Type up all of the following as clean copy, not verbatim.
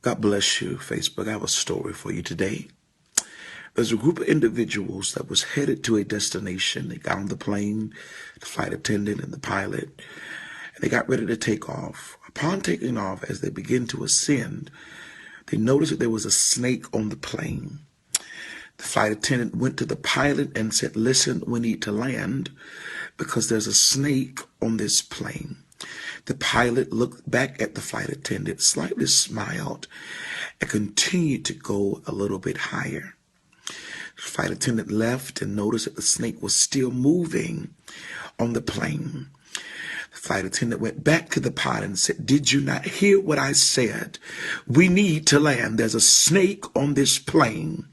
God bless you, Facebook. I have a story for you today. There's a group of individuals that was headed to a destination. They got on the plane, the flight attendant and the pilot, and they got ready to take off. Upon taking off, as they begin to ascend, they noticed that there was a snake on the plane. The flight attendant went to the pilot and said, "Listen, we need to land because there's a snake on this plane." The pilot looked back at the flight attendant, slightly smiled, and continued to go a little bit higher. The flight attendant left and noticed that the snake was still moving on the plane. The flight attendant went back to the pilot and said, "Did you not hear what I said? We need to land. There's a snake on this plane."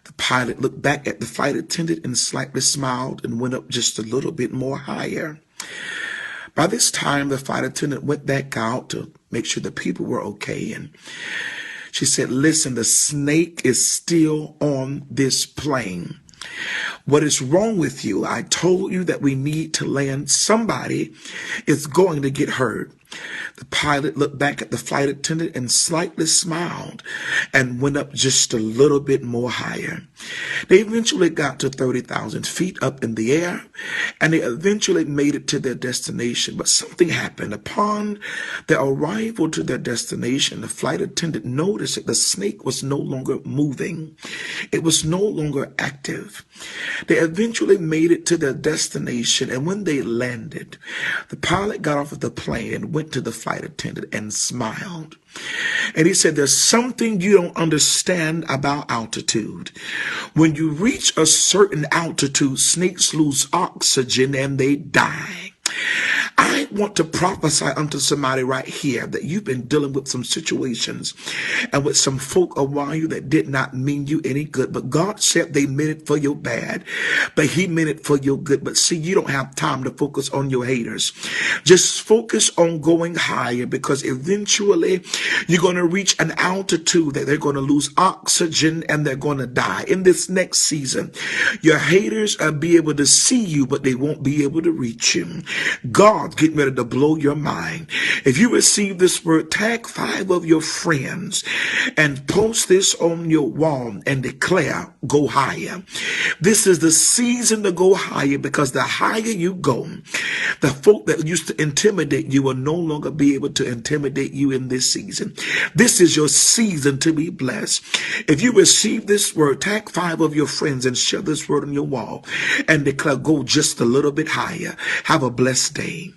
The pilot looked back at the flight attendant and slightly smiled and went up just a little bit more higher. By this time, the flight attendant went back out to make sure the people were okay. And she said, "Listen, the snake is still on this plane. What is wrong with you? I told you that we need to land. Somebody is going to get hurt." The pilot looked back at the flight attendant and slightly smiled and went up just a little bit more higher. They eventually got to 30,000 feet up in the air, and they eventually made it to their destination. But something happened. Upon their arrival to their destination, the flight attendant noticed that the snake was no longer moving. It was no longer active. They eventually made it to their destination, and when they landed, the pilot got off of the plane and went to the flight attendant and smiled. And he said, "There's something you don't understand about altitude. When you reach a certain altitude, snakes lose oxygen and they die." I want to prophesy unto somebody right here that you've been dealing with some situations and with some folk around you that did not mean you any good. But God said they meant it for your bad, but he meant it for your good. But see, you don't have time to focus on your haters. Just focus on going higher, because eventually you're going to reach an altitude that they're going to lose oxygen and they're going to die. In this next season, your haters will be able to see you, but they won't be able to reach you. God's getting ready to blow your mind. If you receive this word, tag 5 of your friends and post this on your wall and declare, "Go higher." This is the season to go higher, because the higher you go, the folk that used to intimidate you will no longer be able to intimidate you in this season. This is your season to be blessed. If you receive this word, tag 5 of your friends and share this word on your wall and declare, "Go just a little bit higher." Have a blessed day.